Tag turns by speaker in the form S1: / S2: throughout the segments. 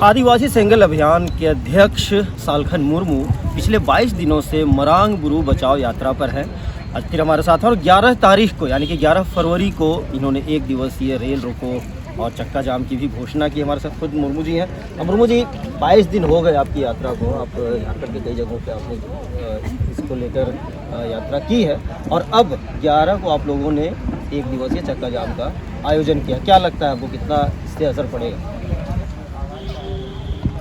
S1: आदिवासी सेंगल अभियान के अध्यक्ष सालखन मुर्मू पिछले 22 दिनों से मरांग बुरू बचाओ यात्रा पर हैं। आज फिर हमारे साथ हैं और 11 तारीख को यानी कि 11 फरवरी को इन्होंने एक दिवसीय रेल रोको और चक्का जाम की भी घोषणा की। हमारे साथ खुद मुर्मू जी हैं। अब मुर्मू जी, 22 दिन हो गए आपकी यात्रा को, आप झारखंड के कई जगहों पे आपने इसको लेकर यात्रा की है और अब 11 को आप लोगों ने एक दिवसीय चक्का जाम का आयोजन किया। क्या लगता है आपको, कितना इससे असर पड़ेगा?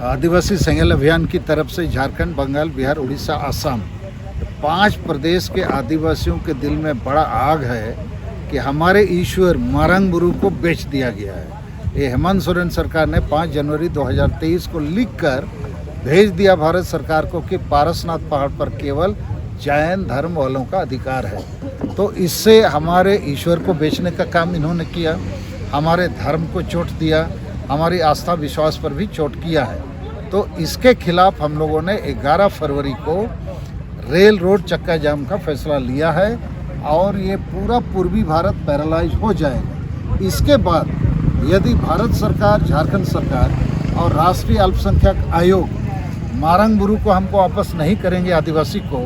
S2: आदिवासी सेंगल अभियान की तरफ से झारखंड, बंगाल, बिहार, उड़ीसा, असम 5 प्रदेश के आदिवासियों के दिल में बड़ा आग है कि हमारे ईश्वर मारंग बुरू को बेच दिया गया है। ये हेमंत सोरेन सरकार ने 5 जनवरी 2023 को लिखकर भेज दिया भारत सरकार को कि पारसनाथ पहाड़ पर केवल जैन धर्म वालों का अधिकार है। तो इससे हमारे ईश्वर को बेचने का काम इन्होंने किया, हमारे धर्म को चोट दिया, हमारी आस्था विश्वास पर भी चोट किया है। तो इसके खिलाफ हम लोगों ने 11 फरवरी को रेल रोड चक्का जाम का फैसला लिया है और ये पूरा पूर्वी भारत पैरालाइज हो जाएगा। इसके बाद यदि भारत सरकार, झारखंड सरकार और राष्ट्रीय अल्पसंख्यक आयोग मारंग बुरू को हमको वापस नहीं करेंगे आदिवासी को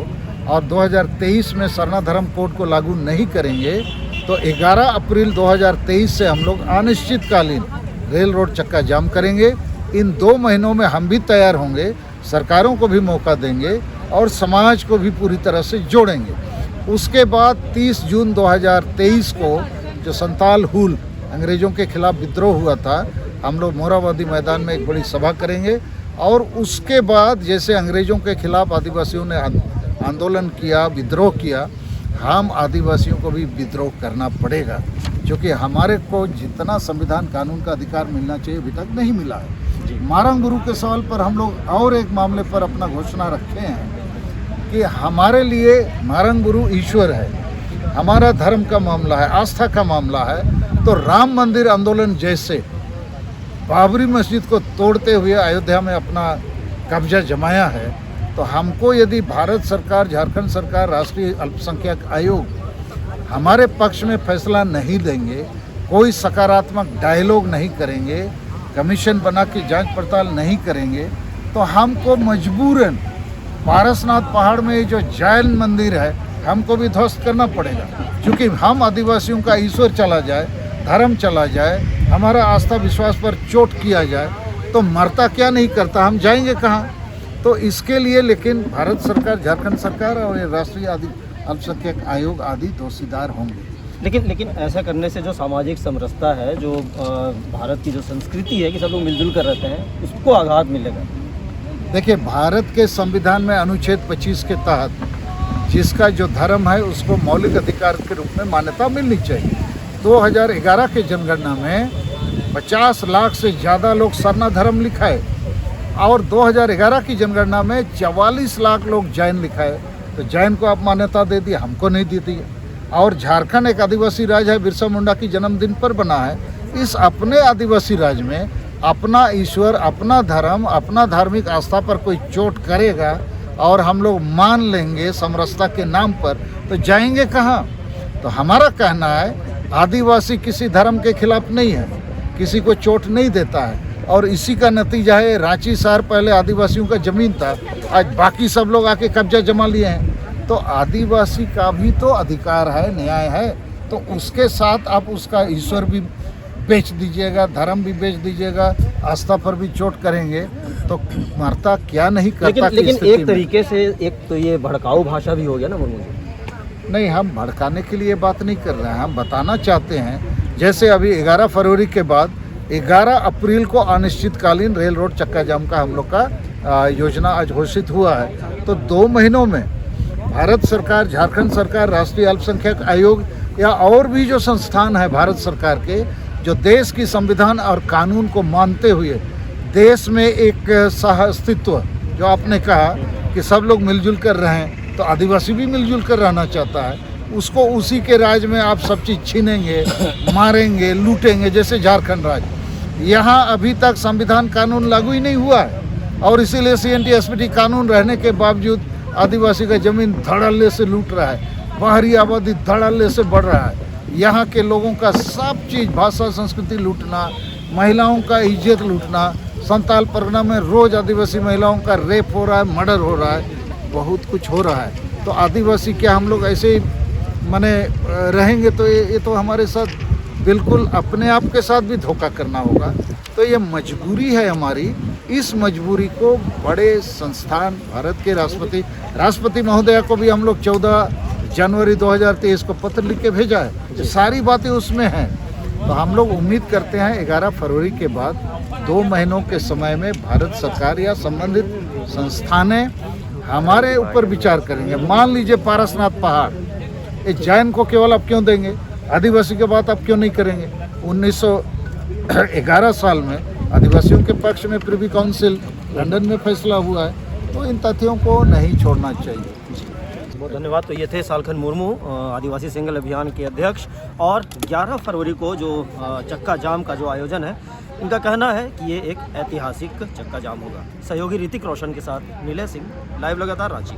S2: और 2023 में सरना धर्म कोड को लागू नहीं करेंगे तो 11 अप्रैल 2023 से हम लोग अनिश्चितकालीन रेल रोड चक्का जाम करेंगे। इन 2 महीनों में हम भी तैयार होंगे, सरकारों को भी मौका देंगे और समाज को भी पूरी तरह से जोड़ेंगे। उसके बाद 30 जून 2023 को जो संताल हुल अंग्रेज़ों के खिलाफ विद्रोह हुआ था, हम लोग मोराबादी मैदान में एक बड़ी सभा करेंगे और उसके बाद जैसे अंग्रेज़ों के खिलाफ आदिवासियों ने आंदोलन किया, विद्रोह किया, हम आदिवासियों को भी विद्रोह करना पड़ेगा, क्योंकि हमारे को जितना संविधान कानून का अधिकार मिलना चाहिए अभी तक नहीं मिला है। मारंग बुरू के सवाल पर हम लोग और एक मामले पर अपना घोषणा रखे हैं कि हमारे लिए मारंग बुरू ईश्वर है, हमारा धर्म का मामला है, आस्था का मामला है। तो राम मंदिर आंदोलन जैसे बाबरी मस्जिद को तोड़ते हुए अयोध्या में अपना कब्जा जमाया है, तो हमको यदि भारत सरकार, झारखंड सरकार, राष्ट्रीय अल्पसंख्यक आयोग हमारे पक्ष में फैसला नहीं देंगे, कोई सकारात्मक डायलॉग नहीं करेंगे, कमीशन बना के जांच पड़ताल नहीं करेंगे, तो हमको मजबूरन पारसनाथ पहाड़ में जो जैन मंदिर है हमको भी ध्वस्त करना पड़ेगा। क्योंकि हम आदिवासियों का ईश्वर चला जाए, धर्म चला जाए, हमारा आस्था विश्वास पर चोट किया जाए तो मरता क्या नहीं करता, हम जाएंगे कहाँ? तो इसके लिए लेकिन भारत सरकार, झारखंड सरकार और राष्ट्रीय अल्पसंख्यक आयोग आदि दोषीदार होंगे।
S1: लेकिन ऐसा करने से जो सामाजिक समरसता है, जो भारत की जो संस्कृति है कि सब लोग मिलजुल कर रहते हैं, उसको आघात मिलेगा।
S2: देखिए, भारत के संविधान में अनुच्छेद 25 के तहत जिसका जो धर्म है उसको मौलिक अधिकार के रूप में मान्यता मिलनी चाहिए। 2011 के जनगणना में 50 लाख से ज़्यादा लोग सरना धर्म लिखाए और 2011 की जनगणना में 44 लाख लोग जैन लिखाए। तो जैन को आप मान्यता दे दी, हमको नहीं दी थी। और झारखंड एक आदिवासी राज्य है, बिरसा मुंडा की जन्मदिन पर बना है। इस अपने आदिवासी राज्य में अपना ईश्वर, अपना धर्म, अपना धार्मिक आस्था पर कोई चोट करेगा और हम लोग मान लेंगे समरसता के नाम पर, तो जाएंगे कहाँ? तो हमारा कहना है आदिवासी किसी धर्म के खिलाफ नहीं है, किसी को चोट नहीं देता है और इसी का नतीजा है रांची शहर पहले आदिवासियों का ज़मीन था, आज बाकी सब लोग आके कब्जा जमा लिए हैं। तो आदिवासी का भी तो अधिकार है, न्याय है, तो उसके साथ आप उसका ईश्वर भी बेच दीजिएगा, धर्म भी बेच दीजिएगा, आस्था पर भी चोट करेंगे तो मरता क्या नहीं करता।
S1: लेकिन एक तरीके से एक तो ये भड़काऊ भाषा भी हो गया ना मुर्मू जी।
S2: नहीं, हम भड़काने के लिए बात नहीं कर रहे हैं, हम बताना चाहते हैं जैसे अभी 11 फरवरी के बाद 11 अप्रैल को अनिश्चितकालीन रेल रोड चक्का जाम का हम लोग का योजना आज घोषित हुआ है। तो 2 महीनों में भारत सरकार, झारखंड सरकार, राष्ट्रीय अल्पसंख्यक आयोग या और भी जो संस्थान है भारत सरकार के, जो देश की संविधान और कानून को मानते हुए देश में एक सह अस्तित्व, जो आपने कहा कि सब लोग मिलजुल कर रहें, तो आदिवासी भी मिलजुल कर रहना चाहता है, उसको उसी के राज्य में आप सब चीज़ छीनेंगे, मारेंगे, लूटेंगे। जैसे झारखंड राज्य, यहाँ अभी तक संविधान कानून लागू ही नहीं हुआ है और इसीलिए CNT SPT कानून रहने के बावजूद आदिवासी का ज़मीन धड़ल्ले से लूट रहा है, बाहरी आबादी धड़ल्ले से बढ़ रहा है। यहाँ के लोगों का सब चीज़, भाषा, संस्कृति लूटना, महिलाओं का इज्जत लूटना, संताल परगना में रोज आदिवासी महिलाओं का रेप हो रहा है, मर्डर हो रहा है, बहुत कुछ हो रहा है। तो आदिवासी क्या हम लोग ऐसे ही माने रहेंगे? तो ये तो हमारे साथ बिल्कुल अपने आप के साथ भी धोखा करना होगा। तो ये मजबूरी है हमारी। इस मजबूरी को बड़े संस्थान, भारत के राष्ट्रपति महोदया को भी हम लोग 14 जनवरी 2023 को पत्र लिख के भेजा है। सारी बातें उसमें हैं। तो हम लोग उम्मीद करते हैं 11 फरवरी के बाद 2 महीनों के समय में भारत सरकार या संबंधित संस्थानें हमारे ऊपर विचार करेंगे। मान लीजिए पारसनाथ पहाड़, ये जैन को केवल अब क्यों देंगे? आदिवासी के बात अब क्यों नहीं करेंगे? 1911 साल में आदिवासियों के पक्ष में प्रिवी काउंसिल लंदन में फैसला हुआ है। तो इन तथ्यों को नहीं छोड़ना चाहिए।
S1: बहुत धन्यवाद। तो ये थे सालखन मुर्मू, आदिवासी सिंगल अभियान के अध्यक्ष। और 11 फरवरी को जो चक्का जाम का जो आयोजन है, इनका कहना है कि ये एक ऐतिहासिक चक्का जाम होगा। सहयोगी ऋतिक रोशन के साथ नीले सिंह, लाइव लगातार रांची।